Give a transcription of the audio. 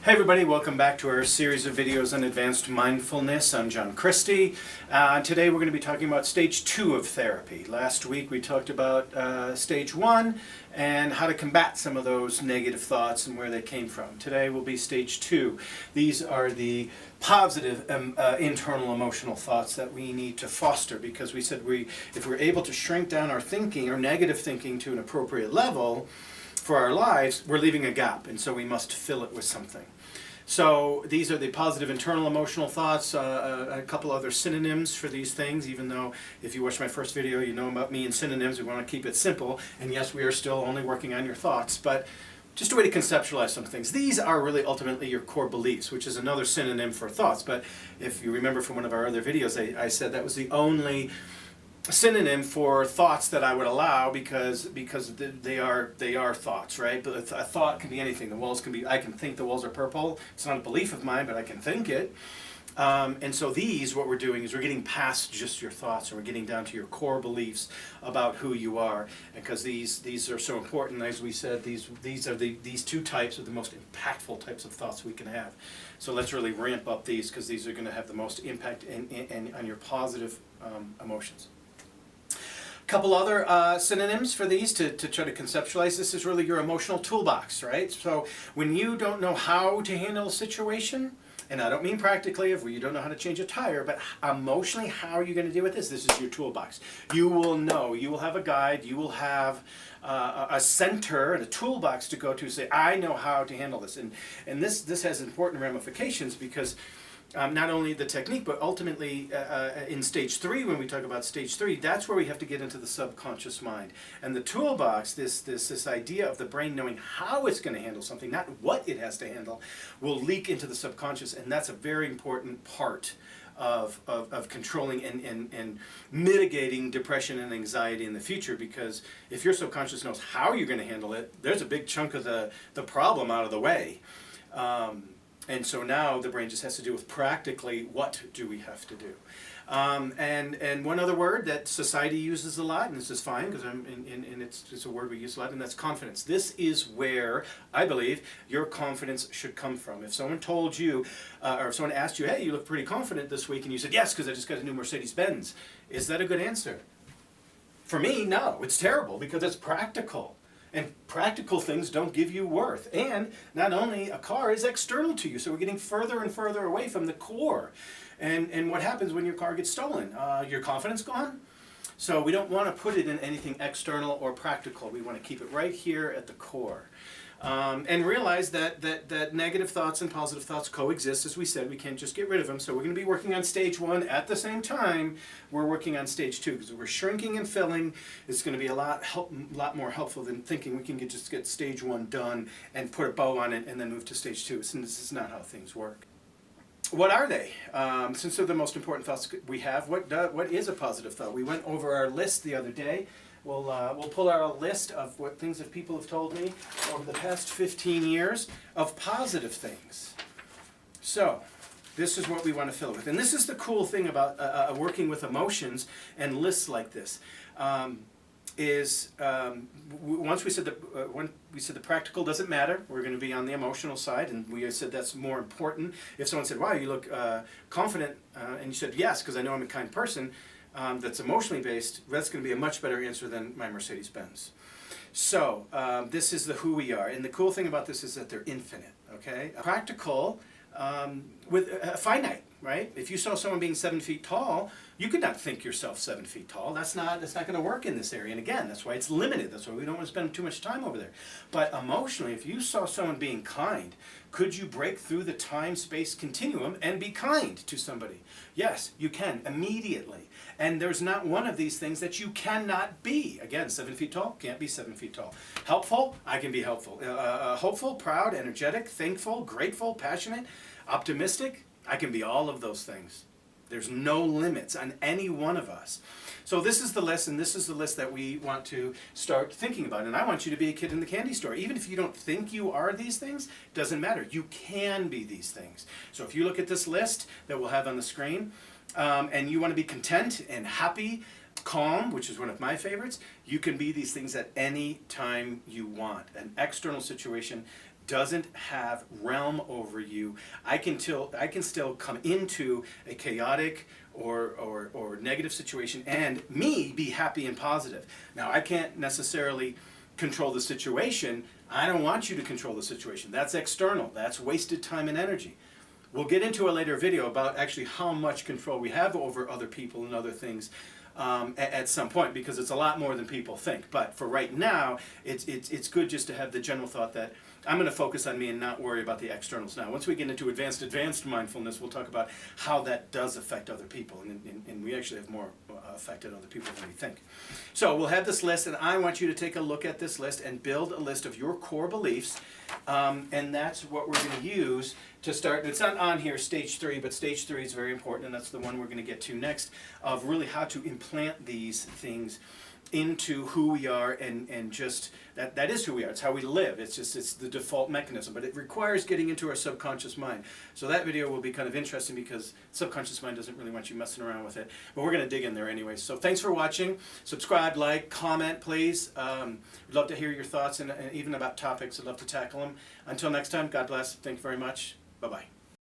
Hey everybody, welcome back to our series of videos on advanced mindfulness. I'm John Christie. Today we're going to be talking about stage 2 of therapy. Last week we talked about stage 1 and how to combat some of those negative thoughts and where they came from. Today will be stage 2. These are the positive internal emotional thoughts that we need to foster, because we said if we're able to shrink down our thinking or negative thinking to an appropriate level for our lives, we're leaving a gap, and so we must fill it with something. So these are the positive internal emotional thoughts, a couple other synonyms for these things, even though if you watch my first video you know about me and synonyms. We want to keep it simple, and yes, we are still only working on your thoughts, but just a way to conceptualize some things. These are really ultimately your core beliefs, which is another synonym for thoughts, but if you remember from one of our other videos, I said that was the only synonym for thoughts that I would allow, because they are thoughts, right? But a thought can be anything. The walls can be, I can think the walls are purple. It's not a belief of mine, but I can think it. And so what we're doing is we're getting past just your thoughts, and we're getting down to your core beliefs about who you are. Because these are so important. As we said, these two types are the most impactful types of thoughts we can have. So let's really ramp up these, because these are going to have the most impact on your positive emotions. Couple other synonyms for these to try to conceptualize. This is really your emotional toolbox, right? So when you don't know how to handle a situation, and I don't mean practically, if you don't know how to change a tire, but emotionally, how are you going to deal with this? This is your toolbox. You will know, you will have a guide, you will have a center and a toolbox to go to say, I know how to handle this. And this has important ramifications, because not only the technique, but ultimately in stage 3, when we talk about stage 3, that's where we have to get into the subconscious mind. And the toolbox, this idea of the brain knowing how it's going to handle something, not what it has to handle, will leak into the subconscious. And that's a very important part of controlling and mitigating depression and anxiety in the future. Because if your subconscious knows how you're going to handle it, there's a big chunk of the problem out of the way. And so now the brain just has to do with practically what do we have to do. And one other word that society uses a lot, and this is fine because it's a word we use a lot, and that's confidence. This is where I believe your confidence should come from. If someone told you, or if someone asked you, hey, you look pretty confident this week, and you said, yes, because I just got a new Mercedes-Benz, is that a good answer? For me, no. It's terrible, because it's practical. And practical things don't give you worth. And not only, a car is external to you, so we're getting further and further away from the core. And what happens when your car gets stolen? Your confidence gone? So we don't want to put it in anything external or practical. We want to keep it right here at the core. And realize that negative thoughts and positive thoughts coexist. As we said, we can't just get rid of them. So we're going to be working on stage 1 at the same time we're working on stage 2, because we're shrinking and filling. It's going to be a lot more helpful than thinking we can just get stage 1 done and put a bow on it and then move to stage 2. This is not how things work. What are they? Since they're the most important thoughts we have, what is a positive thought? We went over our list the other day. We'll pull out a list of what things that people have told me over the past 15 years of positive things. So this is what we want to fill with. And this is the cool thing about working with emotions and lists like this. Once we said the practical doesn't matter, we're going to be on the emotional side, and we said that's more important. If someone said, wow, you look confident, and you said, yes, because I know I'm a kind person, that's emotionally based, that's going to be a much better answer than my Mercedes-Benz. So this is the who we are, and the cool thing about this is that they're infinite. Okay, practical with finite, right? If you saw someone being 7 feet tall, you could not think yourself 7 feet tall. That's not going to work in this area. And again, that's why it's limited. That's why we don't want to spend too much time over there. But emotionally, if you saw someone being kind, could you break through the time-space continuum and be kind to somebody? Yes, you can, immediately. And there's not one of these things that you cannot be. Again, 7 feet tall, can't be 7 feet tall. Helpful, I can be helpful. Hopeful, proud, energetic, thankful, grateful, passionate, optimistic, I can be all of those things. There's no limits on any one of us. So this is the list, and this is the list that we want to start thinking about. And I want you to be a kid in the candy store. Even if you don't think you are these things, doesn't matter. You can be these things. So if you look at this list that we'll have on the screen, and you want to be content and happy, calm, which is one of my favorites, you can be these things at any time you want. An external situation doesn't have realm over you, I can still come into a chaotic or negative situation and me be happy and positive. Now, I can't necessarily control the situation. I don't want you to control the situation. That's external. That's wasted time and energy. We'll get into a later video about actually how much control we have over other people and other things at some point, because it's a lot more than people think. But for right now, it's good just to have the general thought that I'm going to focus on me and not worry about the externals. Now, once we get into advanced mindfulness, we'll talk about how that does affect other people, and we actually have more effect on other people than we think. So we'll have this list, and I want you to take a look at this list and build a list of your core beliefs, and that's what we're going to use to start. It's not on here, stage 3, but stage 3 is very important, and that's the one we're going to get to next, of really how to implant these things into who we are, and just that is who we are. It's how we live. It's the default mechanism, but it requires getting into our subconscious mind. So that video will be kind of interesting because subconscious mind doesn't really want you messing around with it, but we're going to dig in there anyway. So thanks for watching. Subscribe, like, comment, please. We'd love to hear your thoughts, and even about topics. I'd love to tackle them. Until next time, God bless. Thank you very much. Bye-bye.